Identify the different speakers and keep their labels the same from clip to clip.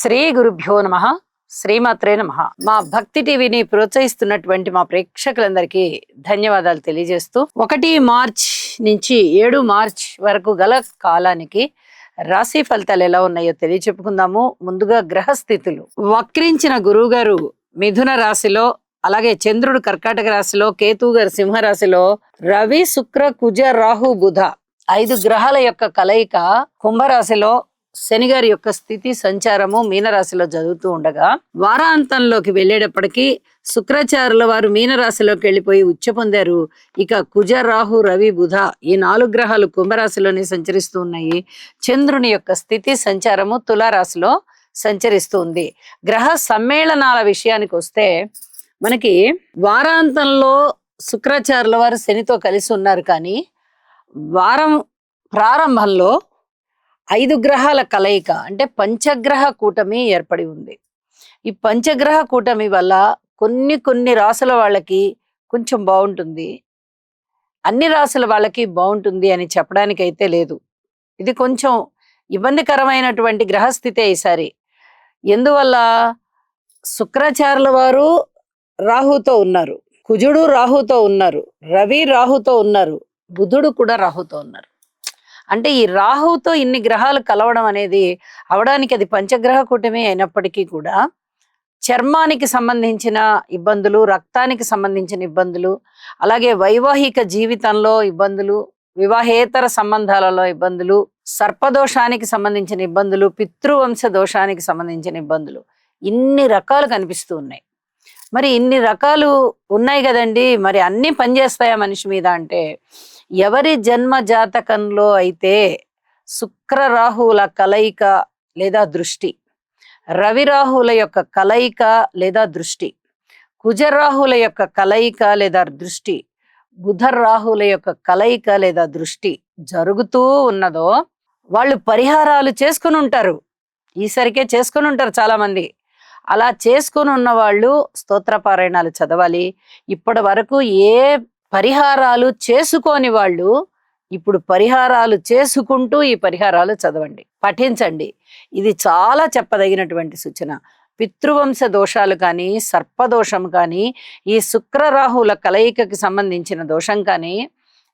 Speaker 1: శ్రీ గురుభ్యో నమః. శ్రీమాత్రే నమః. మా భక్తి టీవీని ప్రోత్సహిస్తున్నటువంటి మా ప్రేక్షకులందరికీ ధన్యవాదాలు తెలియజేస్తూ 1 మార్చ్ నుంచి 7 మార్చ్ వరకు గల కాలానికి రాశి ఫలితాలు ఎలా ఉన్నాయో తెలియచెప్పుకుందాము. ముందుగా గ్రహస్థితులు. వక్రించిన గురువు గారు మిథున రాశిలో, అలాగే చంద్రుడు కర్కాటక రాశిలో, కేతువు గారు సింహ రాశిలో, రవి శుక్ర కుజ రాహు బుధ 5 గ్రహాల యొక్క కలయిక కుంభరాశిలో, శని గారి యొక్క స్థితి సంచారము మీనరాశిలో జరుగుతూ ఉండగా వారాంతంలోకి వెళ్ళేటప్పటికీ శుక్రాచార్యుల వారు మీనరాశిలోకి వెళ్ళిపోయి ఉచ్చ పొందారు. ఇక కుజ రాహు రవి బుధ ఈ 4 గ్రహాలు కుంభరాశిలోనే సంచరిస్తూ ఉన్నాయి. చంద్రుని యొక్క స్థితి సంచారము తులారాశిలో సంచరిస్తూ ఉంది. గ్రహ సమ్మేళనాల విషయానికి వస్తే మనకి వారాంతంలో శుక్రాచార్యుల వారు శనితో కలిసి ఉన్నారు. కానీ వారం ప్రారంభంలో 5 గ్రహాల కలయిక అంటే పంచగ్రహ కూటమి ఏర్పడి ఉంది. ఈ పంచగ్రహ కూటమి వల్ల కొన్ని రాసుల వాళ్ళకి కొంచెం బాగుంటుంది, అన్ని రాసుల వాళ్ళకి బాగుంటుంది అని చెప్పడానికి అయితే లేదు. ఇది కొంచెం ఇబ్బందికరమైనటువంటి గ్రహస్థితే ఈసారి. ఎందువల్ల శుక్రాచార్యుల వారు రాహుతో ఉన్నారు, కుజుడు రాహుతో ఉన్నారు, రవి రాహుతో ఉన్నారు, బుధుడు కూడా రాహుతో ఉన్నారు. అంటే ఈ రాహుతో ఇన్ని గ్రహాలు కలవడం అనేది అవడానికి అది పంచగ్రహ కూటమి అయినప్పటికీ కూడా చర్మానికి సంబంధించిన ఇబ్బందులు, రక్తానికి సంబంధించిన ఇబ్బందులు, అలాగే వైవాహిక జీవితంలో ఇబ్బందులు, వివాహేతర సంబంధాలలో ఇబ్బందులు, సర్పదోషానికి సంబంధించిన ఇబ్బందులు, పితృవంశ దోషానికి సంబంధించిన ఇబ్బందులు, ఇన్ని రకాలు కనిపిస్తూ ఉన్నాయి. మరి ఇన్ని రకాలు ఉన్నాయి కదండి, మరి అన్ని పనిచేస్తాయా మనిషి మీద అంటే, ఎవరి జన్మ జాతకంలో అయితే శుక్ర రాహువుల కలయిక లేదా దృష్టి, రవి రాహువుల యొక్క కలయిక లేదా దృష్టి, కుజరాహుల యొక్క కలయిక లేదా దృష్టి, బుధ రాహువుల యొక్క కలయిక లేదా దృష్టి జరుగుతూ ఉన్నదో వాళ్ళు పరిహారాలు చేసుకుని ఉంటారు. ఈసరికే చేసుకుని ఉంటారు చాలా మంది. అలా చేసుకుని ఉన్న వాళ్ళు స్తోత్రపారాయణాలు చదవాలి. ఇప్పటి వరకు ఏ పరిహారాలు చేసుకోని వాళ్ళు ఇప్పుడు పరిహారాలు చేసుకుంటూ ఈ పరిహారాలు చదవండి, పఠించండి. ఇది చాలా చెప్పదగినటువంటి సూచన. పితృవంశ దోషాలు కానీ, సర్పదోషం కానీ, ఈ శుక్రరాహువుల కలయికకి సంబంధించిన దోషం కానీ,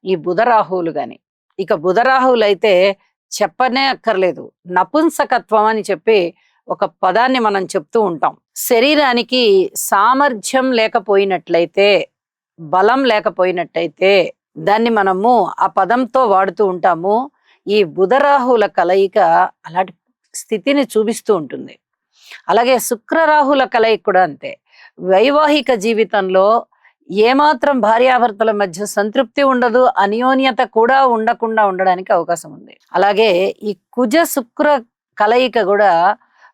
Speaker 1: ఈ బుధరాహువులు కానీ, ఇక బుధరాహువులు అయితే చెప్పనే అక్కర్లేదు. నపుంసకత్వం అని చెప్పి ఒక పదాన్ని మనం చెప్తూ ఉంటాం. శరీరానికి సామర్థ్యం లేకపోయినట్లయితే, బలం లేకపోయినట్టయితే దాన్ని మనము ఆ పదంతో వాడుతూ ఉంటాము. ఈ బుధరాహుల కలయిక అలాంటి స్థితిని చూపిస్తూ ఉంటుంది. అలాగే శుక్రరాహుల కలయిక కూడా అంతే. వైవాహిక జీవితంలో ఏమాత్రం భార్యాభర్తల మధ్య సంతృప్తి ఉండదు, అన్యోన్యత కూడా ఉండకుండా ఉండడానికి అవకాశం ఉంది. అలాగే ఈ కుజ శుక్ర కలయిక కూడా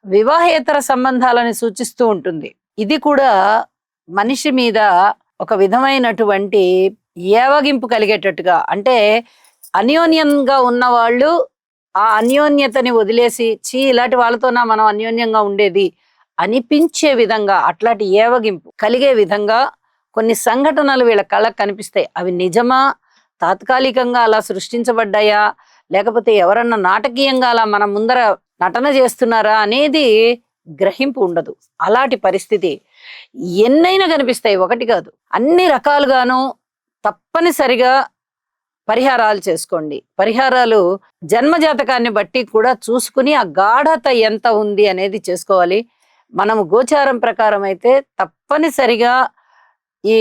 Speaker 1: వివాహేతర సంబంధాలని సూచిస్తూ ఉంటుంది. ఇది కూడా మనిషి మీద ఒక విధమైనటువంటి ఏవగింపు కలిగేటట్టుగా, అంటే అన్యోన్యంగా ఉన్నవాళ్ళు ఆ అన్యోన్యతని వదిలేసి ఇలాంటి వాళ్ళతోనా మనం అన్యోన్యంగా ఉండేది అనిపించే విధంగా, అట్లాంటి ఏవగింపు కలిగే విధంగా కొన్ని సంఘటనలు వీళ్ళ కళ్ళకు కనిపిస్తాయి. అవి నిజమా, తాత్కాలికంగా అలా సృష్టించబడ్డాయా, లేకపోతే ఎవరన్నా నాటకీయంగా అలా మన ముందర నటన చేస్తున్నారా అనేది గ్రహింపు ఉండదు. అలాంటి పరిస్థితి ఎన్నైనా కనిపిస్తాయి, ఒకటి కాదు, అన్ని రకాలుగాను. తప్పనిసరిగా పరిహారాలు చేసుకోండి. పరిహారాలు జన్మజాతకాన్ని బట్టి కూడా చూసుకుని ఆ గాఢత ఎంత ఉంది అనేది చేసుకోవాలి. మనము గోచారం ప్రకారం అయితే తప్పనిసరిగా ఈ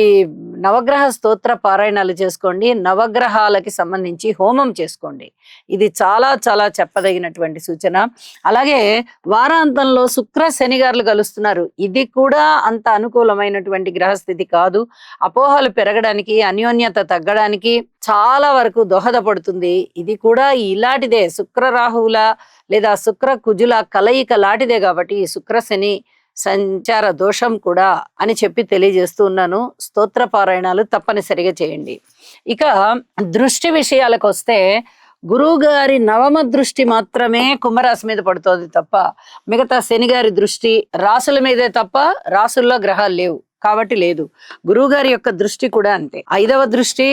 Speaker 1: నవగ్రహ స్తోత్ర పారాయణాలు చేసుకోండి. నవగ్రహాలకి సంబంధించి హోమం చేసుకోండి. ఇది చాలా చాలా చెప్పదగినటువంటి సూచన. అలాగే వారాంతంలో శుక్ర శని గారులు కలుస్తున్నారు. ఇది కూడా అంత అనుకూలమైనటువంటి గ్రహస్థితి కాదు. అపోహలు పెరగడానికి, అన్యోన్యత తగ్గడానికి చాలా వరకు దోహదపడుతుంది. ఇది కూడా ఇలాంటిదే, శుక్ర రాహువుల లేదా శుక్ర కుజుల కలయిక లాంటిదే. కాబట్టి ఈ శుక్ర శని సంచార దోషం కూడా అని చెప్పి తెలియజేస్తూ ఉన్నాను. స్తోత్ర పారాయణాలు తప్పనిసరిగా చేయండి. ఇక దృష్టి విషయాలకు వస్తే, గురువు గారి నవమ దృష్టి మాత్రమే కుంభరాశి మీద పడుతోంది తప్ప మిగతా శని గారి దృష్టి రాసుల మీదే తప్ప రాసుల్లో గ్రహాలు లేవు కాబట్టి లేదు. గురువు గారి యొక్క దృష్టి కూడా అంతే. 5వ దృష్టి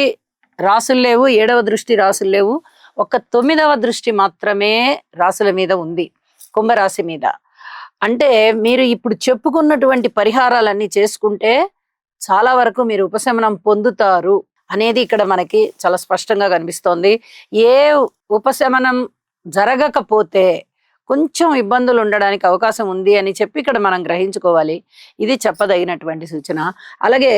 Speaker 1: రాసులు లేవు, 7వ దృష్టి రాసులు లేవు. ఒక 9వ దృష్టి మాత్రమే రాసుల మీద ఉంది, కుంభరాశి మీద. అంటే మీరు ఇప్పుడు చెప్పుకున్నటువంటి పరిహారాలన్నీ చేసుకుంటే చాలా వరకు మీరు ఉపశమనం పొందుతారు అనేది ఇక్కడ మనకి చాలా స్పష్టంగా కనిపిస్తోంది. ఏ ఉపశమనం జరగకపోతే కొంచెం ఇబ్బందులు ఉండడానికి అవకాశం ఉంది అని చెప్పి ఇక్కడ మనం గ్రహించుకోవాలి. ఇది చెప్పదగినటువంటి సూచన. అలాగే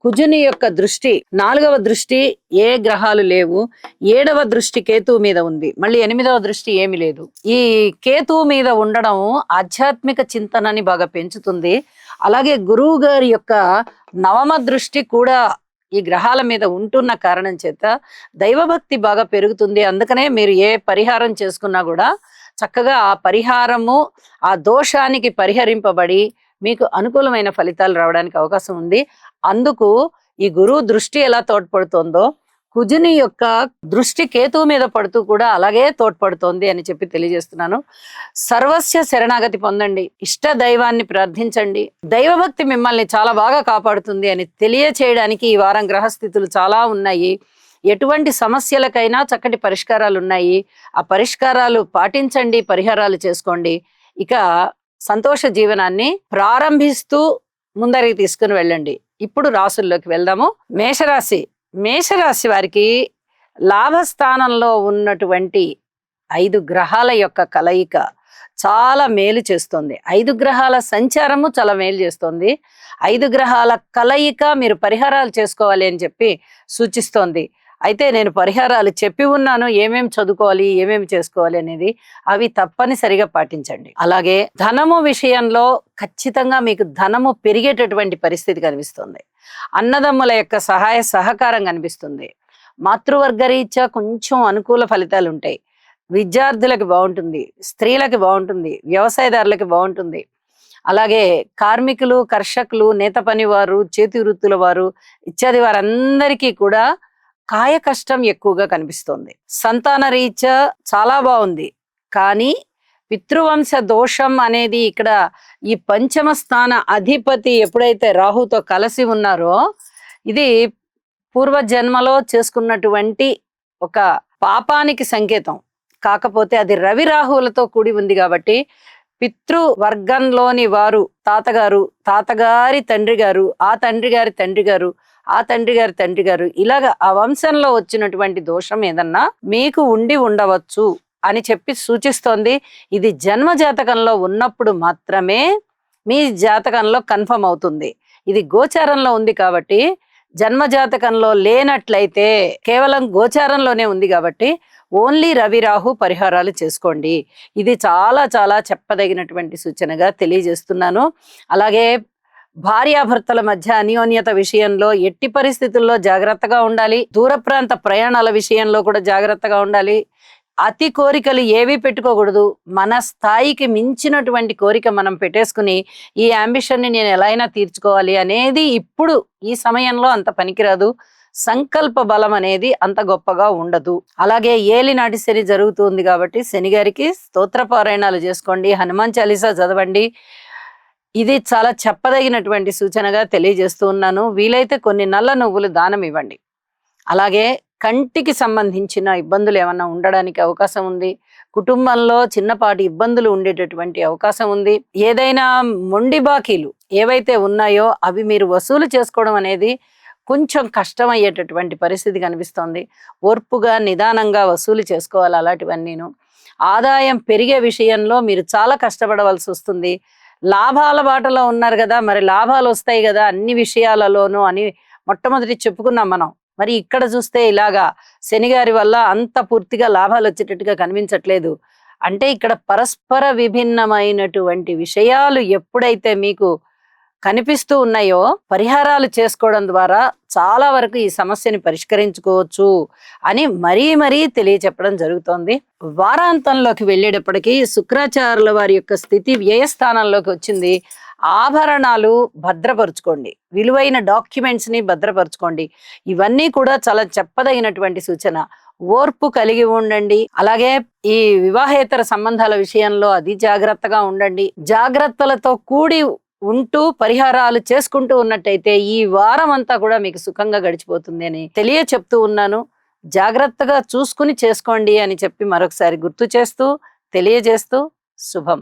Speaker 1: కుజుని యొక్క దృష్టి, 4వ దృష్టి ఏ గ్రహాలు లేవు, 7వ దృష్టి కేతువు మీద ఉంది, మళ్ళీ 8వ దృష్టి ఏమి లేదు. ఈ కేతువు మీద ఉండడం ఆధ్యాత్మిక చింతనని బాగా పెంచుతుంది. అలాగే గురువు గారి యొక్క 9వ దృష్టి కూడా ఈ గ్రహాల మీద ఉంటున్న కారణం చేత దైవభక్తి బాగా పెరుగుతుంది. అందుకనే మీరు ఏ పరిహారం చేసుకున్నా కూడా చక్కగా ఆ పరిహారము ఆ దోషానికి పరిహరింపబడి మీకు అనుకూలమైన ఫలితాలు రావడానికి అవకాశం ఉంది. అందుకు ఈ గురువు దృష్టి ఎలా తోడ్పడుతుందో కుజుని యొక్క దృష్టి కేతువు మీద పడుతూ కూడా అలాగే తోడ్పడుతోంది అని చెప్పి తెలియజేస్తున్నాను. సర్వస్య శరణాగతి పొందండి, ఇష్ట దైవాన్ని ప్రార్థించండి, దైవభక్తి మిమ్మల్ని చాలా బాగా కాపాడుతుంది అని తెలియచేయడానికి ఈ వారం గ్రహస్థితులు చాలా ఉన్నాయి. ఎటువంటి సమస్యలకైనా చక్కటి పరిష్కారాలు ఉన్నాయి. ఆ పరిష్కారాలు పాటించండి, పరిహారాలు చేసుకోండి. ఇక సంతోష జీవనాన్ని ప్రారంభిస్తూ ముందరికి తీసుకుని వెళ్ళండి. ఇప్పుడు రాసుల్లోకి వెళ్దాము. మేషరాశి వారికి లాభస్థానంలో ఉన్నటువంటి 5 గ్రహాల యొక్క కలయిక చాలా మేలు చేస్తుంది. 5 గ్రహాల సంచారము చాలా మేలు చేస్తుంది. 5 గ్రహాల కలయిక మీరు పరిహారాలు చేసుకోవాలి అని చెప్పి సూచిస్తోంది. అయితే నేను పరిహారాలు చెప్పి ఉన్నాను, ఏమేమి చదువుకోవాలి, ఏమేమి చేసుకోవాలి అనేది. అవి తప్పనిసరిగా పాటించండి. అలాగే ధనము విషయంలో ఖచ్చితంగా మీకు ధనము పెరిగేటటువంటి పరిస్థితి కనిపిస్తుంది. అన్నదమ్ముల యొక్క సహాయ సహకారం కనిపిస్తుంది. మాతృవర్గ రీత్యా కొంచెం అనుకూల ఫలితాలు ఉంటాయి. విద్యార్థులకు బాగుంటుంది, స్త్రీలకు బాగుంటుంది, వ్యవసాయదారులకి బాగుంటుంది. అలాగే కార్మికులు, కర్షకులు, నేత పని వారు, చేతి వృత్తుల వారు ఇత్యాది వారందరికీ కూడా కాయ కష్టం ఎక్కువగా కనిపిస్తుంది. సంతాన రీత్యా చాలా బాగుంది, కానీ పితృవంశ దోషం అనేది ఇక్కడ ఈ పంచమ స్థాన అధిపతి ఎప్పుడైతే రాహుతో కలిసి ఉన్నారో ఇది పూర్వజన్మలో చేసుకున్నటువంటి ఒక పాపానికి సంకేతం. కాకపోతే అది రవి రాహువులతో కూడి ఉంది కాబట్టి పితృవర్గంలోని వారు తాతగారు, తాతగారి తండ్రి గారు, ఆ తండ్రి గారి తండ్రి గారు, ఆ తండ్రి గారి తండ్రి గారు, ఇలాగ ఆ వంశంలో వచ్చినటువంటి దోషం ఏదన్నా మీకు ఉండి ఉండవచ్చు అని చెప్పి సూచిస్తోంది. ఇది జన్మ జాతకంలో ఉన్నప్పుడు మాత్రమే మీ జాతకంలో కన్ఫర్మ్ అవుతుంది. ఇది గోచారంలో ఉంది కాబట్టి జన్మ జాతకంలో లేనట్లయితే కేవలం గోచారంలోనే ఉంది కాబట్టి ఓన్లీ రవి రాహు పరిహారాలు చేసుకోండి. ఇది చాలా చాలా చెప్పదగినటువంటి సూచనగా తెలియజేస్తున్నాను. అలాగే భార్యాభర్తల మధ్య అన్యోన్యత విషయంలో ఎట్టి పరిస్థితుల్లో జాగ్రత్తగా ఉండాలి. దూర ప్రాంత ప్రయాణాల విషయంలో కూడా జాగ్రత్తగా ఉండాలి. అతి కోరికలు ఏవి పెట్టుకోకూడదు. మన స్థాయికి మించినటువంటి కోరిక మనం పెట్టేసుకుని ఈ అంబిషన్ని నేను ఎలా అయినా తీర్చుకోవాలి అనేది ఇప్పుడు ఈ సమయంలో అంత పనికిరాదు. సంకల్ప బలం అనేది అంత గొప్పగా ఉండదు. అలాగే ఏలినాటి శని జరుగుతుంది కాబట్టి శని గారికి స్తోత్ర పారాయణాలు చేసుకోండి, హనుమాన్ చాలీసా చదవండి. ఇది చాలా చెప్పదగినటువంటి సూచనగా తెలియజేస్తూ ఉన్నాను. వీలైతే కొన్ని నల్ల నువ్వులు దానం ఇవ్వండి. అలాగే కంటికి సంబంధించిన ఇబ్బందులు ఏమన్నా ఉండడానికి అవకాశం ఉంది. కుటుంబంలో చిన్నపాటి ఇబ్బందులు ఉండేటటువంటి అవకాశం ఉంది. ఏదైనా మొండి బాకీలు ఏవైతే ఉన్నాయో అవి మీరు వసూలు చేసుకోవడం అనేది కొంచెం కష్టమయ్యేటటువంటి పరిస్థితి కనిపిస్తోంది. ఓర్పుగా నిదానంగా వసూలు చేసుకోవాలి అలాంటివన్నీను. ఆదాయం పెరిగే విషయంలో మీరు చాలా కష్టపడవలసి వస్తుంది. లాభాల బాటలో ఉన్నారు కదా, మరి లాభాలు వస్తాయి కదా అన్ని విషయాలలోనూ అని మొట్టమొదటి చెప్పుకున్నాం మనం. మరి ఇక్కడ చూస్తే ఇలాగా శనిగారి వల్ల అంత పూర్తిగా లాభాలు వచ్చేటట్టుగా కనిపించట్లేదు. అంటే ఇక్కడ పరస్పర విభిన్నమైనటువంటి విషయాలు ఎప్పుడైతే మీకు కనిపిస్తూ ఉన్నాయో పరిహారాలు చేసుకోవడం ద్వారా చాలా వరకు ఈ సమస్యని పరిష్కరించుకోవచ్చు అని మరీ తెలియచెప్పడం జరుగుతోంది. వారాంతంలోకి వెళ్ళేటప్పటికీ శుక్రాచార్యుల వారి యొక్క స్థితి వ్యయస్థానంలోకి వచ్చింది. ఆభరణాలు భద్రపరుచుకోండి, విలువైన డాక్యుమెంట్స్ ని భద్రపరుచుకోండి. ఇవన్నీ కూడా చాలా చెప్పదగినటువంటి సూచన. ఓర్పు కలిగి ఉండండి. అలాగే ఈ వివాహేతర సంబంధాల విషయంలో అది జాగ్రత్తగా ఉండండి. జాగ్రత్తలతో కూడి ఉంటూ పరిహారాలు చేసుకుంటూ ఉన్నట్టయితే ఈ వారం అంతా కూడా మీకు సుఖంగా గడిచిపోతుంది అని చెప్తూ ఉన్నాను. జాగ్రత్తగా చూసుకుని చేసుకోండి అని చెప్పి మరొకసారి గుర్తు చేస్తూ తెలియజేస్తూ శుభం.